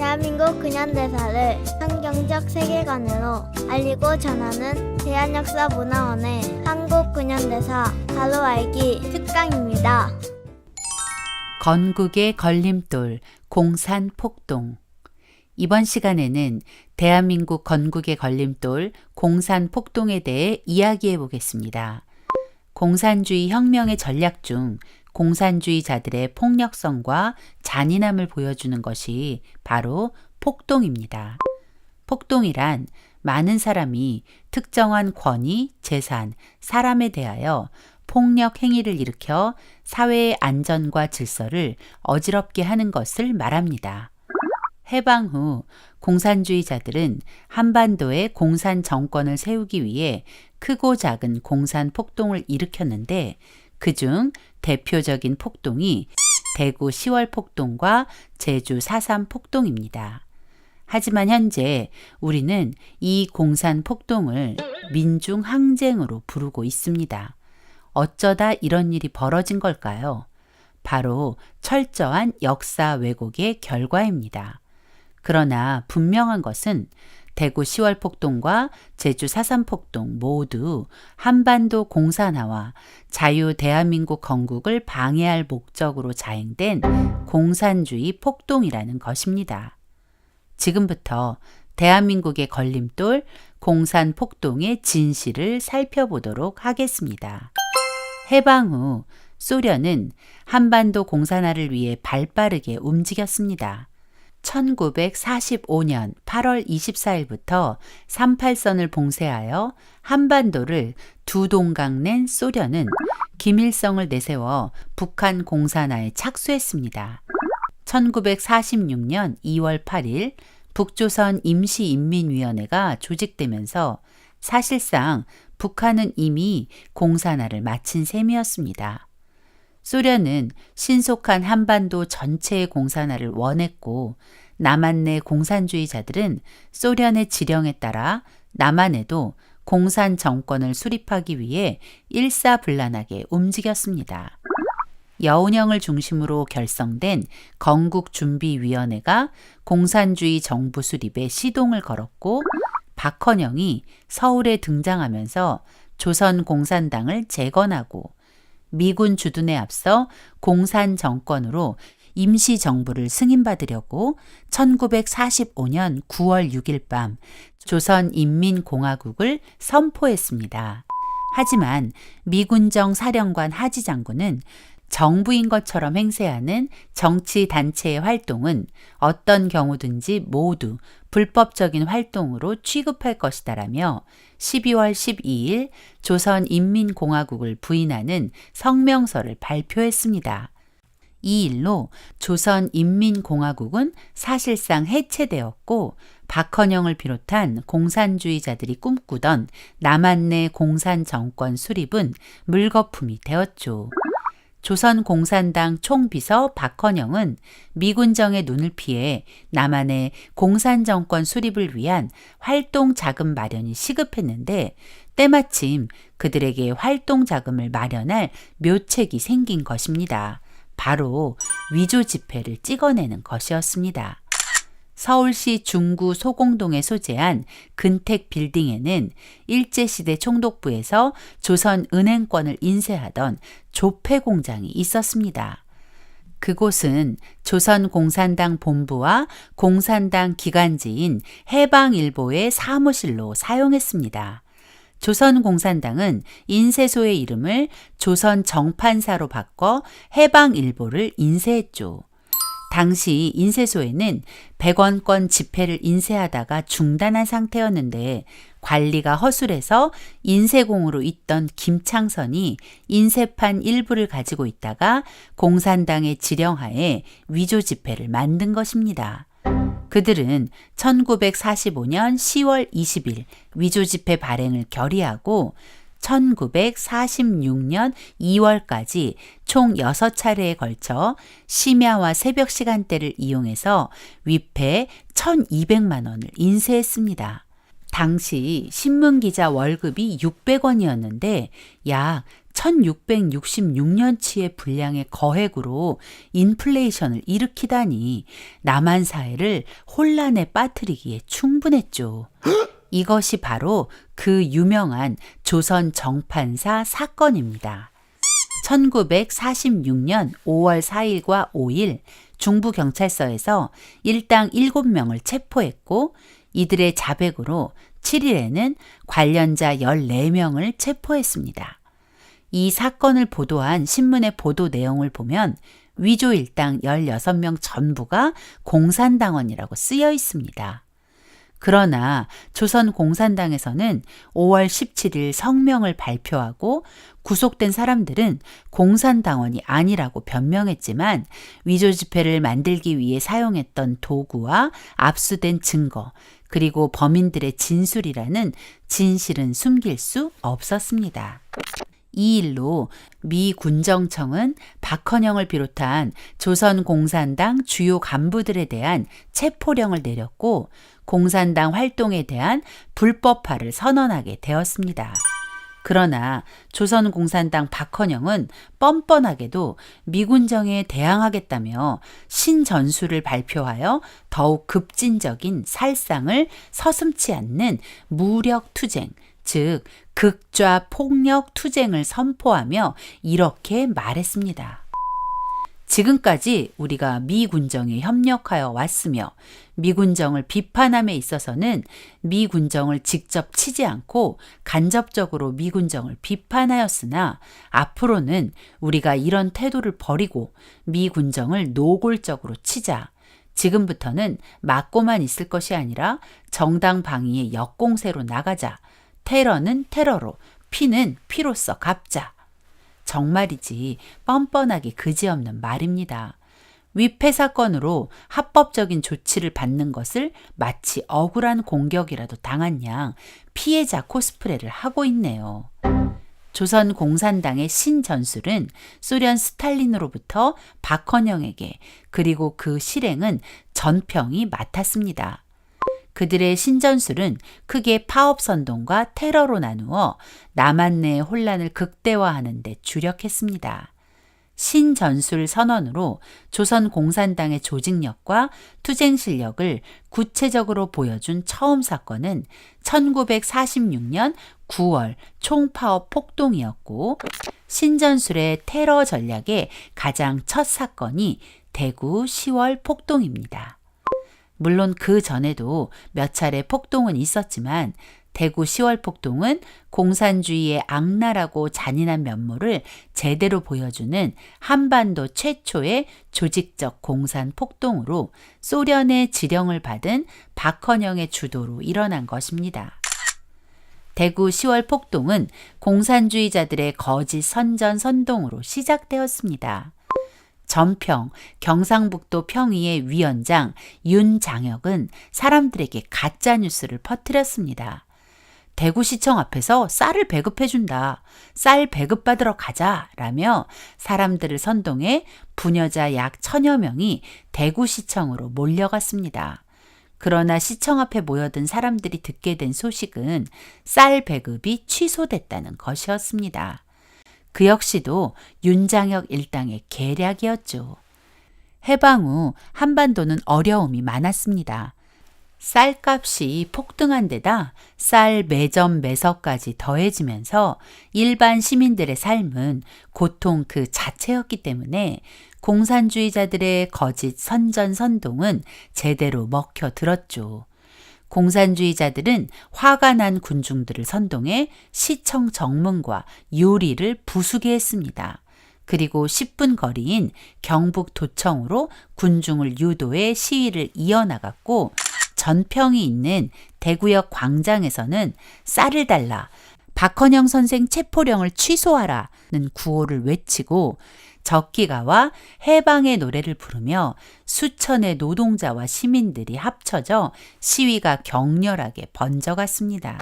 대한민국 근현대사를 성경적 세계관으로 알리고 전하는 대한역사문화원의 한국근현대사 바로 알기 특강입니다. 건국의 걸림돌, 공산폭동. 이번 시간에는 대한민국 건국의 걸림돌, 공산폭동에 대해 이야기해 보겠습니다. 공산주의 혁명의 전략 중 공산주의자들의 폭력성과 잔인함을 보여주는 것이 바로 폭동입니다. 폭동이란 많은 사람이 특정한 권위, 재산, 사람에 대하여 폭력 행위를 일으켜 사회의 안전과 질서를 어지럽게 하는 것을 말합니다. 해방 후 공산주의자들은 한반도에 공산 정권을 세우기 위해 크고 작은 공산 폭동을 일으켰는데 그중 대표적인 폭동이 대구 10월 폭동과 제주 4.3 폭동입니다. 하지만 현재 우리는 이 공산 폭동을 민중항쟁으로 부르고 있습니다. 어쩌다 이런 일이 벌어진 걸까요? 바로 철저한 역사 왜곡의 결과입니다. 그러나 분명한 것은 대구 10월 폭동과 제주 4.3 폭동 모두 한반도 공산화와 자유 대한민국 건국을 방해할 목적으로 자행된 공산주의 폭동이라는 것입니다. 지금부터 대한민국의 걸림돌 공산폭동의 진실을 살펴보도록 하겠습니다. 해방 후 소련은 한반도 공산화를 위해 발빠르게 움직였습니다. 1945년 8월 24일부터 38선을 봉쇄하여 한반도를 두 동강 낸 소련은 김일성을 내세워 북한 공산화에 착수했습니다. 1946년 2월 8일 북조선 임시인민위원회가 조직되면서 사실상 북한은 이미 공산화를 마친 셈이었습니다. 소련은 신속한 한반도 전체의 공산화를 원했고 남한 내 공산주의자들은 소련의 지령에 따라 남한에도 공산 정권을 수립하기 위해 일사불란하게 움직였습니다. 여운형을 중심으로 결성된 건국준비위원회가 공산주의 정부 수립에 시동을 걸었고 박헌영이 서울에 등장하면서 조선공산당을 재건하고 미군 주둔에 앞서 공산 정권으로 임시정부를 승인받으려고 1945년 9월 6일 밤 조선인민공화국을 선포했습니다. 하지만 미군정 사령관 하지 장군은 정부인 것처럼 행세하는 정치단체의 활동은 어떤 경우든지 모두 불법적인 활동으로 취급할 것이다라며 12월 12일 조선인민공화국을 부인하는 성명서를 발표했습니다. 이 일로 조선인민공화국은 사실상 해체되었고 박헌영을 비롯한 공산주의자들이 꿈꾸던 남한 내 공산정권 수립은 물거품이 되었죠. 조선공산당 총비서 박헌영은 미군정의 눈을 피해 남한의 공산정권 수립을 위한 활동 자금 마련이 시급했는데 때마침 그들에게 활동 자금을 마련할 묘책이 생긴 것입니다. 바로 위조 지폐를 찍어내는 것이었습니다. 서울시 중구 소공동에 소재한 근택 빌딩에는 일제시대 총독부에서 조선은행권을 인쇄하던 조폐 공장이 있었습니다. 그곳은 조선공산당 본부와 공산당 기관지인 해방일보의 사무실로 사용했습니다. 조선공산당은 인쇄소의 이름을 조선정판사로 바꿔 해방일보를 인쇄했죠. 당시 인쇄소에는 100원권 지폐를 인쇄하다가 중단한 상태였는데 관리가 허술해서 인쇄공으로 있던 김창선이 인쇄판 일부를 가지고 있다가 공산당의 지령하에 위조 지폐를 만든 것입니다. 그들은 1945년 10월 20일 위조 지폐 발행을 결의하고 1946년 2월까지 총 6차례에 걸쳐 심야와 새벽 시간대를 이용해서 위패 1,200만 원을 인쇄했습니다. 당시 신문기자 월급이 600원이었는데 약 1666년치의 분량의 거액으로 인플레이션을 일으키다니 남한 사회를 혼란에 빠뜨리기에 충분했죠. 이것이 바로 그 유명한 조선 정판사 사건입니다. 1946년 5월 4일과 5일 중부경찰서에서 일당 7명을 체포했고 이들의 자백으로 7일에는 관련자 14명을 체포했습니다. 이 사건을 보도한 신문의 보도 내용을 보면 위조 일당 16명 전부가 공산당원이라고 쓰여 있습니다. 그러나 조선공산당에서는 5월 17일 성명을 발표하고 구속된 사람들은 공산당원이 아니라고 변명했지만 위조 지폐를 만들기 위해 사용했던 도구와 압수된 증거 그리고 범인들의 진술이라는 진실은 숨길 수 없었습니다. 이 일로 미 군정청은 박헌영을 비롯한 조선공산당 주요 간부들에 대한 체포령을 내렸고 공산당 활동에 대한 불법화를 선언하게 되었습니다. 그러나 조선공산당 박헌영은 뻔뻔하게도 미군정에 대항하겠다며 신전술을 발표하여 더욱 급진적인 살상을 서슴지 않는 무력투쟁, 즉 극좌 폭력 투쟁을 선포하며 이렇게 말했습니다. 지금까지 우리가 미군정에 협력하여 왔으며 미군정을 비판함에 있어서는 미군정을 직접 치지 않고 간접적으로 미군정을 비판하였으나 앞으로는 우리가 이런 태도를 버리고 미군정을 노골적으로 치자. 지금부터는 맞고만 있을 것이 아니라 정당 방위의 역공세로 나가자. 테러는 테러로, 피는 피로써 갚자. 정말이지 뻔뻔하게 그지없는 말입니다. 위패 사건으로 합법적인 조치를 받는 것을 마치 억울한 공격이라도 당한 양 피해자 코스프레를 하고 있네요. 조선 공산당의 신전술은 소련 스탈린으로부터 박헌영에게 그리고 그 실행은 전평이 맡았습니다. 그들의 신전술은 크게 파업선동과 테러로 나누어 남한 내의 혼란을 극대화하는 데 주력했습니다. 신전술 선언으로 조선 공산당의 조직력과 투쟁 실력을 구체적으로 보여준 처음 사건은 1946년 9월 총파업 폭동이었고 신전술의 테러 전략의 가장 첫 사건이 대구 10월 폭동입니다. 물론 그 전에도 몇 차례 폭동은 있었지만 대구 10월 폭동은 공산주의의 악랄하고 잔인한 면모를 제대로 보여주는 한반도 최초의 조직적 공산 폭동으로 소련의 지령을 받은 박헌영의 주도로 일어난 것입니다. 대구 10월 폭동은 공산주의자들의 거짓 선전 선동으로 시작되었습니다. 전평, 경상북도 평의의 위원장 윤장혁은 사람들에게 가짜뉴스를 퍼뜨렸습니다. 대구시청 앞에서 쌀을 배급해준다. 쌀 배급받으러 가자. 라며 사람들을 선동해 부녀자 약 1000여 명이 대구시청으로 몰려갔습니다. 그러나 시청 앞에 모여든 사람들이 듣게 된 소식은 쌀 배급이 취소됐다는 것이었습니다. 그 역시도 윤장혁 일당의 계략이었죠. 해방 후 한반도는 어려움이 많았습니다. 쌀값이 폭등한 데다 쌀 매점 매석까지 더해지면서 일반 시민들의 삶은 고통 그 자체였기 때문에 공산주의자들의 거짓 선전 선동은 제대로 먹혀들었죠. 공산주의자들은 화가 난 군중들을 선동해 시청 정문과 유리를 부수게 했습니다. 그리고 10분 거리인 경북 도청으로 군중을 유도해 시위를 이어나갔고 전평이 있는 대구역 광장에서는 쌀을 달라, 박헌영 선생 체포령을 취소하라는 구호를 외치고 적기가와 해방의 노래를 부르며 수천의 노동자와 시민들이 합쳐져 시위가 격렬하게 번져갔습니다.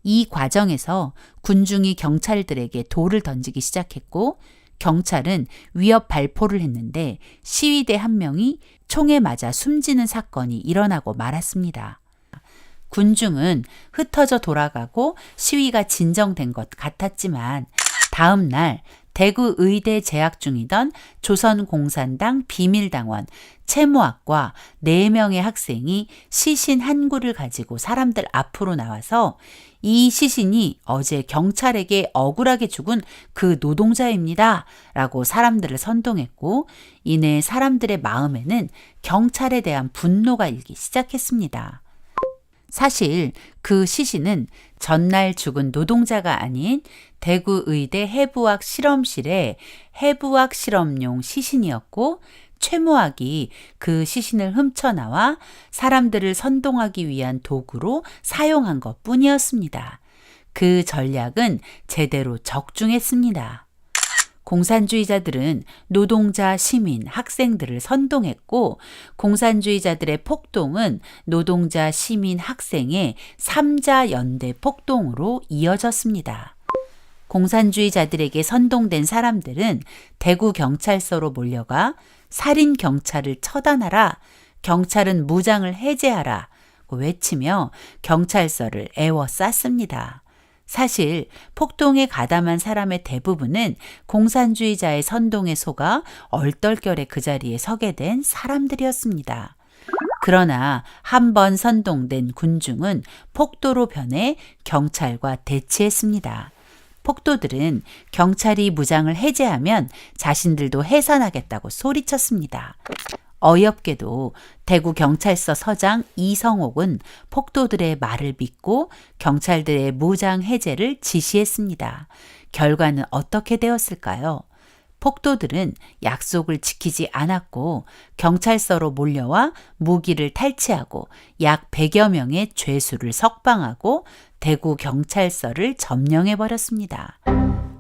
이 과정에서 군중이 경찰들에게 돌을 던지기 시작했고 경찰은 위협 발포를 했는데 시위대 한 명이 총에 맞아 숨지는 사건이 일어나고 말았습니다. 군중은 흩어져 돌아가고 시위가 진정된 것 같았지만 다음 날 대구 의대 재학 중이던 조선공산당 비밀당원 채모학과 4명의 학생이 시신 한 구를 가지고 사람들 앞으로 나와서 이 시신이 어제 경찰에게 억울하게 죽은 그 노동자입니다. 라고 사람들을 선동했고, 이내 사람들의 마음에는 경찰에 대한 분노가 일기 시작했습니다. 사실 그 시신은 전날 죽은 노동자가 아닌 대구 의대 해부학 실험실의 해부학 실험용 시신이었고, 최모학이 그 시신을 훔쳐나와 사람들을 선동하기 위한 도구로 사용한 것 뿐이었습니다. 그 전략은 제대로 적중했습니다. 공산주의자들은 노동자, 시민, 학생들을 선동했고, 공산주의자들의 폭동은 노동자, 시민, 학생의 3자 연대 폭동으로 이어졌습니다. 공산주의자들에게 선동된 사람들은 대구 경찰서로 몰려가 살인 경찰을 처단하라, 경찰은 무장을 해제하라 외치며 경찰서를 에워쌌습니다. 사실 폭동에 가담한 사람의 대부분은 공산주의자의 선동에 속아 얼떨결에 그 자리에 서게 된 사람들이었습니다. 그러나 한 번 선동된 군중은 폭도로 변해 경찰과 대치했습니다. 폭도들은 경찰이 무장을 해제하면 자신들도 해산하겠다고 소리쳤습니다. 어이없게도 대구 경찰서 서장 이성옥은 폭도들의 말을 믿고 경찰들의 무장 해제를 지시했습니다. 결과는 어떻게 되었을까요? 폭도들은 약속을 지키지 않았고 경찰서로 몰려와 무기를 탈취하고 약 100여 명의 죄수를 석방하고 대구 경찰서를 점령해버렸습니다.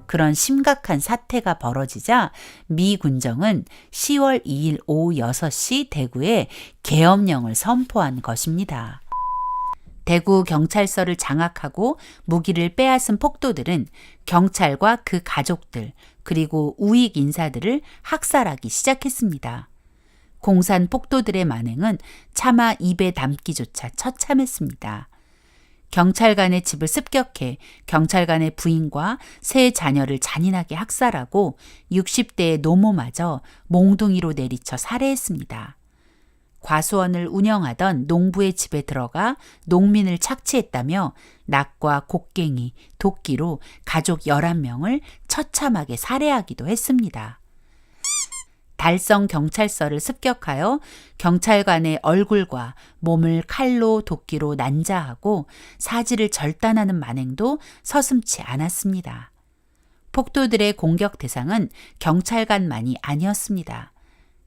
그런 심각한 사태가 벌어지자 미 군정은 10월 2일 오후 6시 대구에 계엄령을 선포한 것입니다. 대구 경찰서를 장악하고 무기를 빼앗은 폭도들은 경찰과 그 가족들 그리고 우익 인사들을 학살하기 시작했습니다. 공산 폭도들의 만행은 차마 입에 담기조차 처참했습니다. 경찰관의 집을 습격해 경찰관의 부인과 세 자녀를 잔인하게 학살하고 60대의 노모마저 몽둥이로 내리쳐 살해했습니다. 과수원을 운영하던 농부의 집에 들어가 농민을 착취했다며 낙과 곡괭이, 도끼로 가족 11명을 처참하게 살해하기도 했습니다. 달성 경찰서를 습격하여 경찰관의 얼굴과 몸을 칼로 도끼로 난자하고 사지를 절단하는 만행도 서슴지 않았습니다. 폭도들의 공격 대상은 경찰관만이 아니었습니다.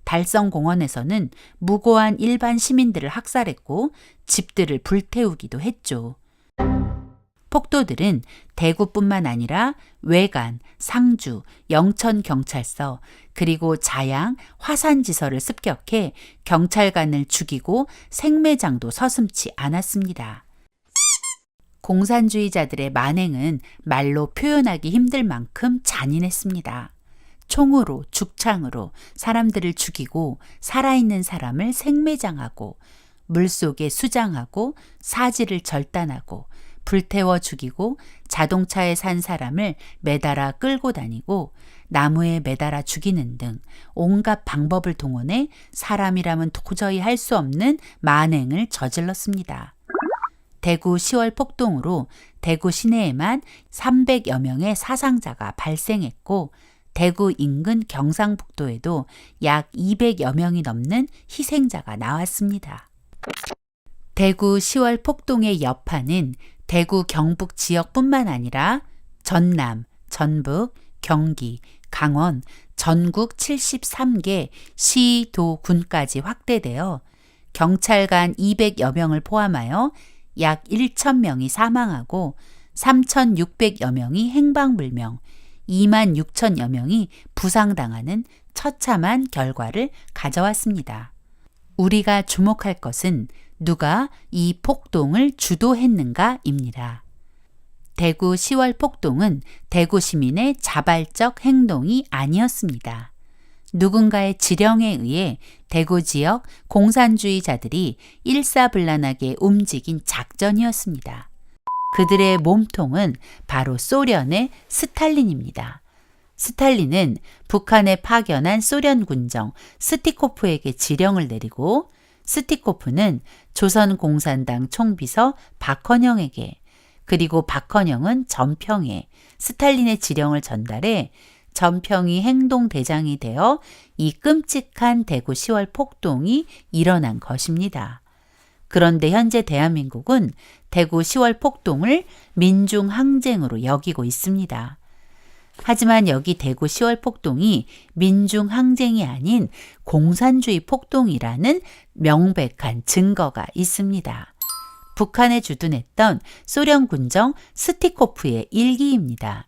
달성공원에서는 무고한 일반 시민들을 학살했고 집들을 불태우기도 했죠. 폭도들은 대구뿐만 아니라 외관, 상주, 영천경찰서, 그리고 자양, 화산지서를 습격해 경찰관을 죽이고 생매장도 서슴지 않았습니다. 공산주의자들의 만행은 말로 표현하기 힘들 만큼 잔인했습니다. 총으로, 죽창으로 사람들을 죽이고 살아있는 사람을 생매장하고 물속에 수장하고 사지를 절단하고 불태워 죽이고 자동차에 산 사람을 매달아 끌고 다니고 나무에 매달아 죽이는 등 온갖 방법을 동원해 사람이라면 도저히 할 수 없는 만행을 저질렀습니다. 대구 10월 폭동으로 대구 시내에만 300여 명의 사상자가 발생했고 대구 인근 경상북도에도 약 200여 명이 넘는 희생자가 나왔습니다. 대구 10월 폭동의 여파는 대구 경북 지역뿐만 아니라 전남, 전북, 경기, 강원, 전국 73개 시, 도, 군까지 확대되어 경찰관 200여 명을 포함하여 약 1,000명이 사망하고 3,600여 명이 행방불명, 2만 6천여 명이 부상당하는 처참한 결과를 가져왔습니다. 우리가 주목할 것은 누가 이 폭동을 주도했는가입니다. 대구 10월 폭동은 대구 시민의 자발적 행동이 아니었습니다. 누군가의 지령에 의해 대구 지역 공산주의자들이 일사불란하게 움직인 작전이었습니다. 그들의 몸통은 바로 소련의 스탈린입니다. 스탈린은 북한에 파견한 소련 군정 스티코프에게 지령을 내리고 스티코프는 조선공산당 총비서 박헌영에게 그리고 박헌영은 전평에 스탈린의 지령을 전달해 전평이 행동대장이 되어 이 끔찍한 대구 10월 폭동이 일어난 것입니다. 그런데 현재 대한민국은 대구 10월 폭동을 민중항쟁으로 여기고 있습니다. 하지만 여기 대구 10월 폭동이 민중항쟁이 아닌 공산주의 폭동이라는 명백한 증거가 있습니다. 북한에 주둔했던 소련 군정 스티코프의 일기입니다.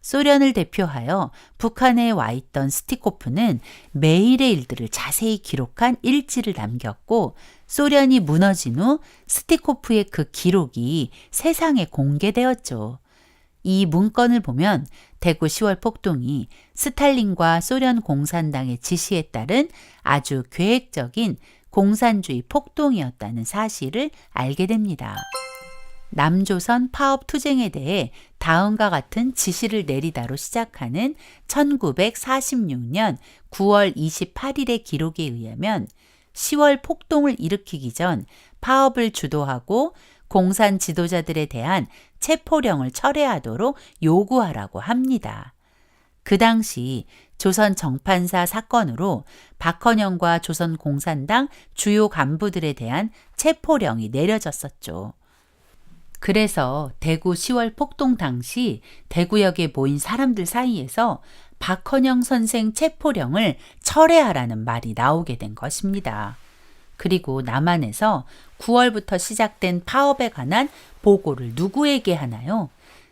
소련을 대표하여 북한에 와 있던 스티코프는 매일의 일들을 자세히 기록한 일지를 남겼고 소련이 무너진 후 스티코프의 그 기록이 세상에 공개되었죠. 이 문건을 보면 대구 10월 폭동이 스탈린과 소련 공산당의 지시에 따른 아주 계획적인 공산주의 폭동이었다는 사실을 알게 됩니다. 남조선 파업 투쟁에 대해 다음과 같은 지시를 내리다로 시작하는 1946년 9월 28일의 기록에 의하면 10월 폭동을 일으키기 전 파업을 주도하고 공산 지도자들에 대한 체포령을 철회하도록 요구하라고 합니다. 그 당시 조선 정판사 사건으로 박헌영과 조선 공산당 주요 간부들에 대한 체포령이 내려졌었죠. 그래서 대구 10월 폭동 당시 대구역에 모인 사람들 사이에서 박헌영 선생 체포령을 철회하라는 말이 나오게 된 것입니다. 그리고 남한에서 9월부터 시작된 파업에 관한 보고를 누구에게 하나요?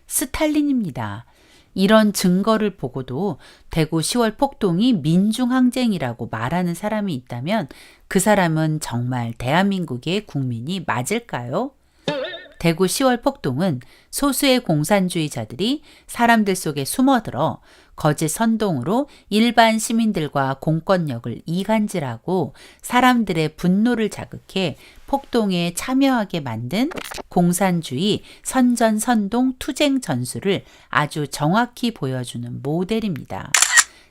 스탈린입니다. 이런 증거를 보고도 대구 10월 폭동이 민중항쟁이라고 말하는 사람이 있다면 그 사람은 정말 대한민국의 국민이 맞을까요? 대구 10월 폭동은 소수의 공산주의자들이 사람들 속에 숨어들어 거짓 선동으로 일반 시민들과 공권력을 이간질하고 사람들의 분노를 자극해 폭동에 참여하게 만든 공산주의 선전선동 투쟁 전술을 아주 정확히 보여주는 모델입니다.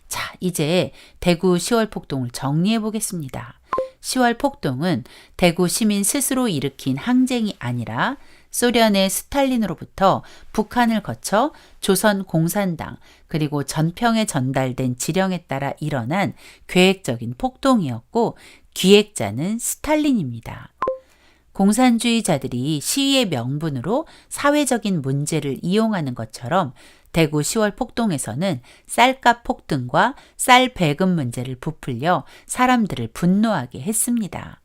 자, 이제 대구 10월 폭동을 정리해 보겠습니다. 10월 폭동은 대구 시민 스스로 일으킨 항쟁이 아니라 소련의 스탈린으로부터 북한을 거쳐 조선 공산당 그리고 전평에 전달된 지령에 따라 일어난 계획적인 폭동이었고 기획자는 스탈린입니다. 공산주의자들이 시위의 명분으로 사회적인 문제를 이용하는 것처럼 대구 10월 폭동에서는 쌀값 폭등과 쌀 배급 문제를 부풀려 사람들을 분노하게 했습니다.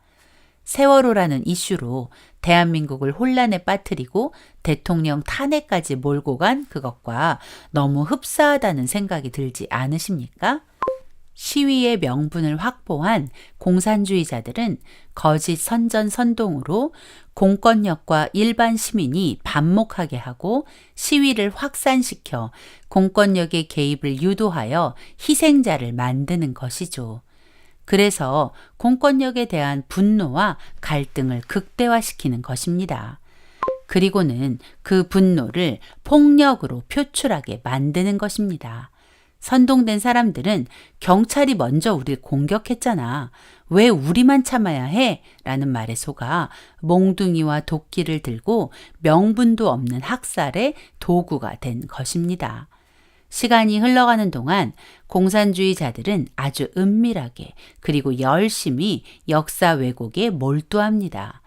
세월호라는 이슈로 대한민국을 혼란에 빠뜨리고 대통령 탄핵까지 몰고 간 그것과 너무 흡사하다는 생각이 들지 않으십니까? 시위의 명분을 확보한 공산주의자들은 거짓 선전선동으로 공권력과 일반 시민이 반목하게 하고 시위를 확산시켜 공권력의 개입을 유도하여 희생자를 만드는 것이죠. 그래서 공권력에 대한 분노와 갈등을 극대화시키는 것입니다. 그리고는 그 분노를 폭력으로 표출하게 만드는 것입니다. 선동된 사람들은 경찰이 먼저 우리를 공격했잖아. 왜 우리만 참아야 해? 라는 말에 속아 몽둥이와 도끼를 들고 명분도 없는 학살의 도구가 된 것입니다. 시간이 흘러가는 동안 공산주의자들은 아주 은밀하게 그리고 열심히 역사 왜곡에 몰두합니다.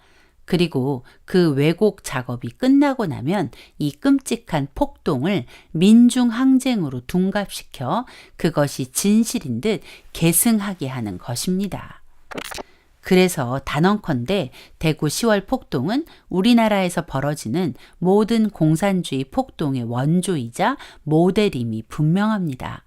그리고 그 왜곡 작업이 끝나고 나면 이 끔찍한 폭동을 민중항쟁으로 둔갑시켜 그것이 진실인 듯 계승하게 하는 것입니다. 그래서 단언컨대 대구 10월 폭동은 우리나라에서 벌어지는 모든 공산주의 폭동의 원조이자 모델임이 분명합니다.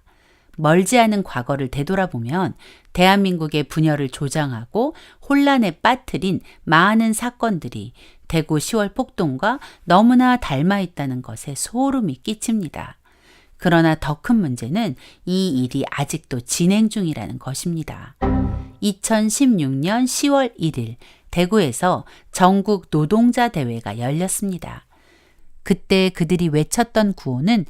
멀지 않은 과거를 되돌아보면 대한민국의 분열을 조장하고 혼란에 빠뜨린 많은 사건들이 대구 10월 폭동과 너무나 닮아 있다는 것에 소름이 끼칩니다. 그러나 더 큰 문제는 이 일이 아직도 진행 중이라는 것입니다. 2016년 10월 1일 대구에서 전국 노동자 대회가 열렸습니다. 그때 그들이 외쳤던 구호는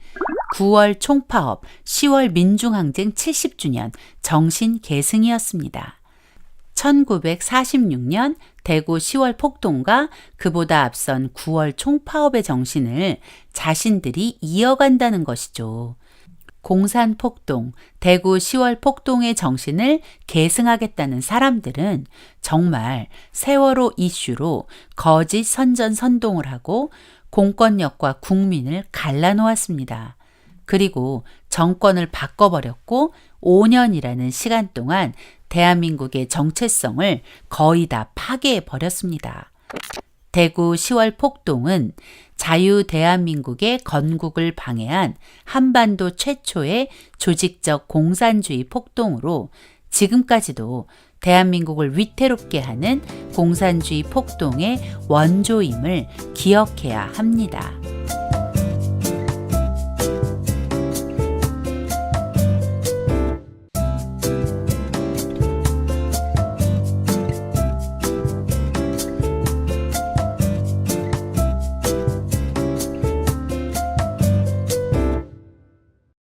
9월 총파업, 10월 민중항쟁 70주년 정신 계승이었습니다. 1946년 대구 10월 폭동과 그보다 앞선 9월 총파업의 정신을 자신들이 이어간다는 것이죠. 공산폭동, 대구 10월 폭동의 정신을 계승하겠다는 사람들은 정말 세월호 이슈로 거짓 선전선동을 하고 공권력과 국민을 갈라놓았습니다. 그리고 정권을 바꿔버렸고 5년이라는 시간 동안 대한민국의 정체성을 거의 다 파괴해버렸습니다. 대구 10월 폭동은 자유 대한민국의 건국을 방해한 한반도 최초의 조직적 공산주의 폭동으로 지금까지도 대한민국을 위태롭게 하는 공산주의 폭동의 원조임을 기억해야 합니다.